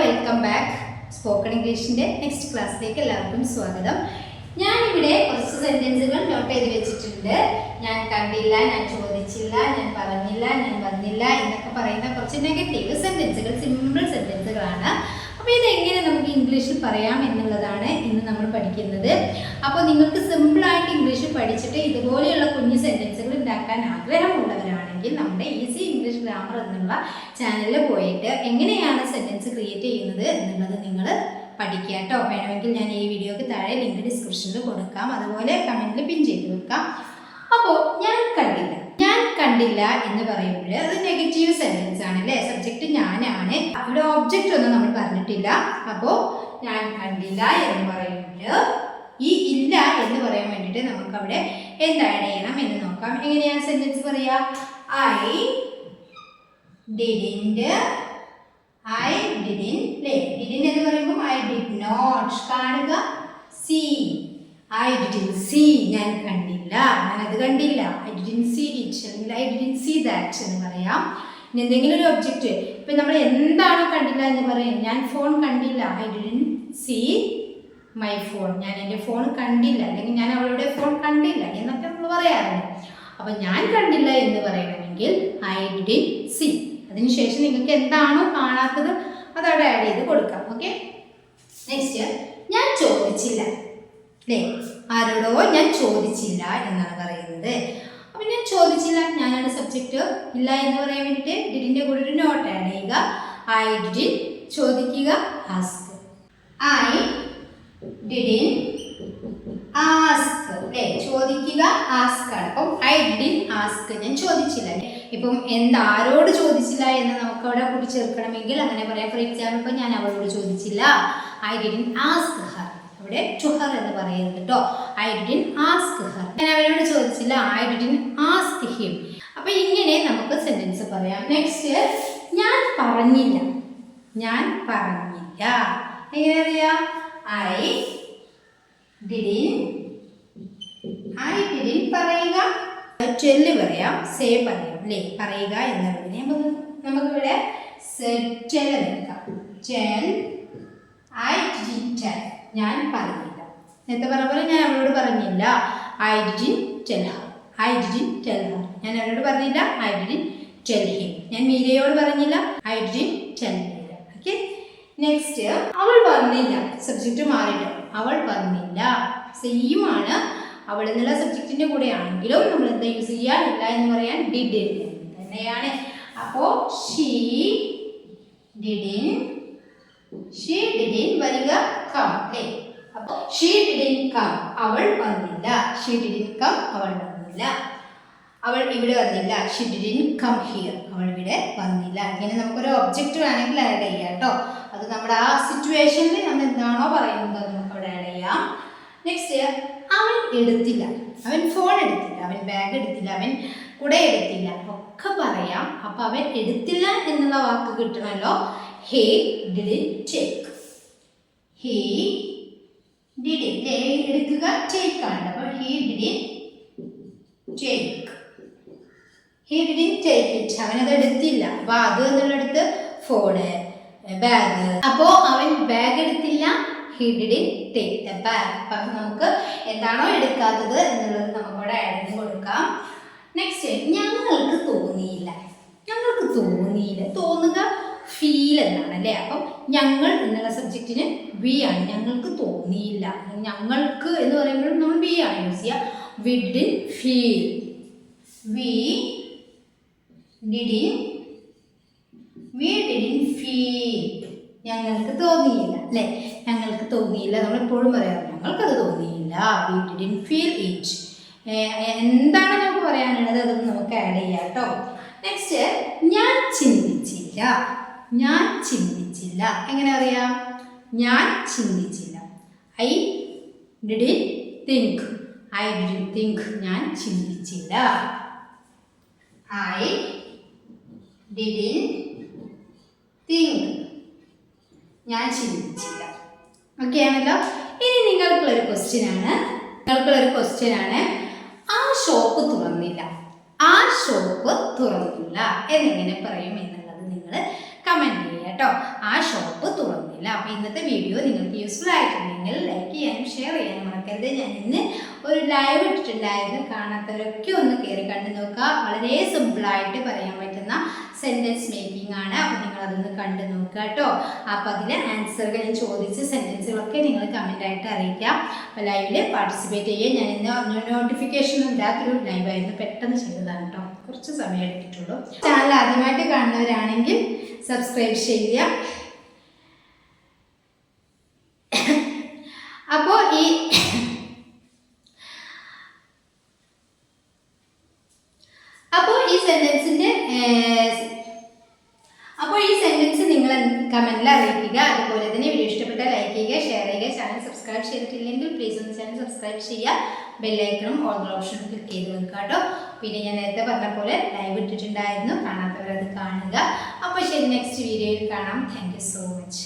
Welcome back. Spoken ഇംഗ്ലീഷിൻ്റെ next ക്ലാസ്സിലേക്ക് എല്ലാവർക്കും സ്വാഗതം. ഞാനിവിടെ കുറച്ച് സെൻറ്റൻസുകൾ നോട്ട് ചെയ്ത് വെച്ചിട്ടുണ്ട്. ഞാൻ കണ്ടില്ല, ഞാൻ ചോദിച്ചില്ല, ഞാൻ പറഞ്ഞില്ല, ഞാൻ വന്നില്ല എന്നൊക്കെ പറയുന്ന കുറച്ച് നെഗറ്റീവ് സെൻറ്റൻസുകൾ, സിമ്പിൾ സെൻറ്റൻസുകളാണ്. അപ്പോൾ ഇതെങ്ങനെ നമുക്ക് ഇംഗ്ലീഷിൽ പറയാം എന്നുള്ളതാണ് ഇന്ന് നമ്മൾ പഠിക്കുന്നത്. അപ്പോൾ നിങ്ങൾക്ക് സിമ്പിളായിട്ട് ഇംഗ്ലീഷ് പഠിച്ചിട്ട് ഇതുപോലെയുള്ള കുഞ്ഞു സെൻറ്റൻസുകൾ ഉണ്ടാക്കാൻ ആഗ്രഹമുള്ളവരാണെങ്കിൽ നമ്മുടെ ഈസി ഇംഗ്ലീഷ് ഗ്രാമർ എന്നുള്ള ചാനലിൽ പോയിട്ട് എങ്ങനെയാണ് സെൻറ്റൻസ് ക്രിയേറ്റ് ചെയ്യുന്നത് എന്നുള്ളത് നിങ്ങൾ പഠിക്കുക കേട്ടോ. വേണമെങ്കിൽ ഞാൻ ഈ വീഡിയോക്ക് താഴെ ലിങ്ക് ഡിസ്ക്രിപ്ഷനിൽ കൊടുക്കാം, അതുപോലെ കമൻറ്റിൽ പിൻ ചെയ്ത് വെക്കാം. അപ്പോൾ ഞാൻ കണ്ടില്ല എന്ന് പറയുമ്പോൾ അത് നെഗറ്റീവ് സെൻറ്റൻസ് ആണ് അല്ലേ. സബ്ജക്റ്റ് ഞാനാണ്, ഇവിടെ ഒബ്ജക്റ്റ് ഒന്നും നമ്മൾ പറഞ്ഞിട്ടില്ല. അപ്പോൾ ഞാൻ കണ്ടില്ല എന്ന് പറയുമ്പോൾ ഈ ഇല്ല എന്ന് പറയാൻ വേണ്ടിയിട്ട് നമുക്കവിടെ എന്ത് ആഡ് ചെയ്യണം എന്ന് നോക്കാം. എങ്ങനെയാണ് സെൻറ്റൻസ് പറയുക? ഐ ഡിഡിൻറ്റ് അല്ലേ. ഡിഡിൻ എന്ന് പറയുമ്പോൾ ഐ ഡിഡ് നോട്ട്. കാണുക, സീ. ഐ ഡിഡിൻ സീ, ഞാൻ കണ്ടില്ല, ഞാനത് കണ്ടില്ല. ഐ ഡിഡിൻ സീ ഇറ്റ് അല്ലെങ്കിൽ ഐ ഡിഡിൻ സീ ദാറ്റ് എന്ന് പറയാം. ഇനി എന്തെങ്കിലും ഒരു ഒബ്ജക്റ്റ്, ഇപ്പം നമ്മൾ എന്താണോ കണ്ടില്ല എന്ന് പറയും. ഞാൻ ഫോൺ കണ്ടില്ല, I didn't see my phone, ഞാൻ എൻ്റെ ഫോൺ കണ്ടില്ല, അല്ലെങ്കിൽ ഞാൻ അവളുടെ ഫോൺ കണ്ടില്ല എന്നൊക്കെ നമ്മൾ പറയാറുണ്ട്. അപ്പം ഞാൻ കണ്ടില്ല എന്ന് പറയണമെങ്കിൽ ഐ ഡിഡിൻ സീ. അതിനുശേഷം നിങ്ങൾക്ക് എന്താണോ കാണാത്തത് അതവിടെ ആഡ് ചെയ്ത് കൊടുക്കാം. ഓക്കെ, നെക്സ്റ്റ് ഞാൻ ചോദിച്ചില്ല അല്ലേ. ആരോടോ ഞാൻ ചോദിച്ചില്ല എന്നാണ് പറയുന്നത്. അപ്പം ഞാൻ ചോദിച്ചില്ല, ഞാനാണ് സബ്ജക്റ്റ്. ഇല്ല എന്ന് പറയാൻ വേണ്ടിയിട്ട് ഡിഡിൻ്റെ കൂടെ ഒരു നോട്ട് ആഡ് ചെയ്യുക. ഐ ഡിഡിൻ, ചോദിക്കുക, ആസ്ക്. ഐ ഡിഡിൻ ആസ്ക് അല്ലേ. ചോദിക്കുക, ആസ്ക് ആണ്. അപ്പം ഐ ഡിഡിൻ ആസ്ക്, ഞാൻ ചോദിച്ചില്ല. ഇപ്പം ആരോട് ചോദിച്ചില്ല എന്ന് നമുക്ക് അവിടെ കൂടി ചേർക്കണമെങ്കിൽ അങ്ങനെ പറയാം. ഫോർ എക്സാമ്പിൾ, ഇപ്പം ഞാൻ അവളോട് ചോദിച്ചില്ല, ഐ ഡിഡിൻ ആസ്ക് ഹർ. അവിടെ ടു ഹർ എന്ന് പറയരുത് കേട്ടോ. ഐ ഡിഡിൻ ആസ്ക് ഹർ, ഞാൻ അവരോട് ചോദിച്ചില്ല, ഐ ഡിഡിൻ ആസ്ക് ഹിം. അപ്പം ഇങ്ങനെ നമുക്ക് സെൻറ്റൻസ് പറയാം. നെക്സ്റ്റ്, ഞാൻ പറഞ്ഞില്ല. എങ്ങനെ അറിയാം? ഐ ഡിഡിൻ പറയുക, ടെല്ല് പറയാം, സേ പറയാം അല്ലേ. പറയുക എന്നുള്ളതിനെ നമുക്കിവിടെ ടെൽ എടുക്കാം. ടെൽ, ഐ ഡിഡിൻ ടെൽ, ഞാൻ പറഞ്ഞില്ല. നേരത്തെ പറഞ്ഞ പോലെ ഞാൻ അവളോട് പറഞ്ഞില്ല, ഐ ഡിഡിൻ ടെൽ ഹർ. ഞാൻ അവളോട് പറഞ്ഞില്ല, ഐ ഡിഡിൻ ടെൽ ഹിം. ഞാൻ മീരയോട് പറഞ്ഞില്ല, I didn't tell Meera. Okay, next, അവൾ വന്നില്ല. സബ്ജക്റ്റ് മാറിയിട്ട് അവൾ വന്നില്ല. സെയിം ആണ്. അവൾ എന്നുള്ള സബ്ജക്റ്റിൻ്റെ കൂടെ ആണെങ്കിലും നമ്മൾ എന്താ യൂസ് ചെയ്യാനില്ല എന്ന് പറയാൻ ഡിഡ് തന്നെയാണ്. അപ്പോൾ ഷീ ഡിഡിൻ വരിക, കം അല്ലേ. അപ്പോൾ ഷീ ഡിഡിൻ കം, അവൾ വന്നില്ല. അവൾ ഇവിടെ വന്നില്ല. ഷീ ഡിഡിൻ കം ഹിയർ, അവൾ ഇവിടെ വന്നില്ല. ഇങ്ങനെ നമുക്കൊരു ഒബ്ജക്റ്റ് വേണമെങ്കിൽ ആഡ് ചെയ്യാം കേട്ടോ. അത് നമ്മുടെ ആ സിറ്റുവേഷനിൽ നമ്മൾ എന്താണോ പറയുന്നത് അത് നമുക്ക് അവിടെ ആഡ് ചെയ്യാം. നെക്സ്റ്റ്, അവൻ എടുത്തില്ല. അവൻ ഫോൺ എടുത്തില്ല, അവൻ ബാഗ് എടുത്തില്ല, അവൻ കുട എടുത്തില്ല ഒക്കെ പറയാം. അപ്പം അവൻ എടുത്തില്ല എന്നുള്ള വാക്ക് കിട്ടണമല്ലോ. ഹേ ഡിഡിൻ ടേക്ക്. എടുക്കുക, ടേക്ക് ആണ്. അപ്പോൾ ഹേ ഡിഡിൻ ടേക്ക് ഇറ്റ്, അവനത് എടുത്തില്ല. അപ്പോൾ അത് എന്നുള്ളടുത്ത് ഫോണ്, ബാഗ്. അപ്പോൾ അവൻ ബാഗ് എടുത്തില്ല, he didn't take the bag. അപ്പം നമുക്ക് എന്താണോ എടുക്കാത്തത് എന്നുള്ളത് നമുക്കവിടെ ആഡ് ചെയ്ത് കൊടുക്കാം. നെക്സ്റ്റ്, ഞങ്ങൾക്ക് തോന്നിയില്ല. തോന്നുക ഫീൽ എന്നാണ് അല്ലേ. അപ്പം ഞങ്ങൾ എന്നുള്ള സബ്ജക്റ്റിന് വി ആണ്. ഞങ്ങൾക്ക് തോന്നിയില്ല. ഞങ്ങൾക്ക് എന്ന് പറയുമ്പോൾ നമ്മൾ വി ആണ് യൂസ് ചെയ്യുക. We didn't feel. ഞങ്ങൾക്ക് തോന്നിയില്ല അല്ലേ. നമ്മളെപ്പോഴും പറയാറ് ഞങ്ങൾക്കത് തോന്നിയില്ല. We didn't feel it. എന്താണ് നമുക്ക് പറയാനുള്ളത് അതൊന്നും നമുക്ക് ആഡ് ചെയ്യാം കേട്ടോ. നെക്സ്റ്റ്, ഞാൻ ചിന്തിച്ചില്ല. എങ്ങനെ അറിയാം? ഞാൻ ചിന്തിച്ചില്ല. I didn't think. ഞാൻ ചിന്തിച്ചില്ല. ഐ ഡിഡിൻ തിങ്ക്, ഞാൻ ചിന്തിച്ചില്ല. ഓക്കെ ആണല്ലോ. ഇനി നിങ്ങൾക്കുള്ളൊരു ക്വസ്റ്റ്യൻ ആണ്. ആ ഷോപ്പ് തുറന്നില്ല എന്നെങ്ങനെ പറയും എന്നുള്ളത് നിങ്ങൾ കമൻറ്റ് ചെയ്യുക കേട്ടോ. ആ ഷോപ്പ് തുറന്നില്ല. കുഴപ്പമൊന്നുമില്ല. അപ്പോൾ ഇന്നത്തെ വീഡിയോ നിങ്ങൾക്ക് യൂസ്ഫുൾ ആയിട്ടുണ്ടെങ്കിൽ ലൈക്ക് ചെയ്യാനും ഷെയർ ചെയ്യാനും മറക്കരുത്. ഞാൻ ഇന്ന് ഒരു ലൈവ് ഇട്ടിട്ടുണ്ടായിരുന്നു, കാണാത്തവരൊക്കെ ഒന്ന് കയറി കണ്ടു നോക്കുക. വളരെ സിമ്പിളായിട്ട് പറയാൻ പറ്റുന്ന സെൻറ്റൻസ് മേക്കിംഗ് ആണ്. അപ്പോൾ നിങ്ങൾ അതൊന്ന് കണ്ടു നോക്കുക കേട്ടോ. അപ്പോൾ അതിൽ ആൻസറുകൾ ഞാൻ ചോദിച്ച സെൻറ്റൻസുകളൊക്കെ നിങ്ങൾ കമൻ്റായിട്ട് അറിയിക്കാം. അപ്പോൾ ലൈവിൽ പാർട്ടിസിപ്പേറ്റ് ചെയ്യുക. ഞാൻ ഇന്ന് നോട്ടിഫിക്കേഷൻ ഇല്ലാത്തൊരു ലൈവായിരുന്നു, പെട്ടെന്ന് ചെയ്തതാണ് കേട്ടോ, കുറച്ച് സമയം എടുത്തിട്ടുള്ളൂ. ചാനൽ ആദ്യമായിട്ട് കാണുന്നവരാണെങ്കിൽ സബ്സ്ക്രൈബ് ചെയ്യുക. അപ്പോൾ ഈ സെന്റൻസ് നിങ്ങൾ കമന്റിൽ അറിയിക്കുക. അതുപോലെ തന്നെ വീഡിയോ ഇഷ്ടപ്പെട്ടാൽ ലൈക്ക് ചെയ്യുക, ഷെയർ ചെയ്യുക. ചാനൽ സബ്സ്ക്രൈബ് ചെയ്തിട്ടില്ലെങ്കിൽ പ്ലീസ് ഒന്ന് ചാനൽ സബ്സ്ക്രൈബ് ചെയ്യുക. ബെല്ലൈക്കണും ഓൾ ഓപ്ഷൻ ക്ലിക്ക് ചെയ്ത് വെക്കുക കേട്ടോ. പിന്നെ ഞാൻ നേരത്തെ പറഞ്ഞ പോലെ ലൈവ് ഇട്ടിട്ടുണ്ടായിരുന്നു, കാണാത്തവരത് കാണുക. അപ്പോൾ ശരി, നെക്സ്റ്റ് വീഡിയോയിൽ കാണാം. Thank you so much.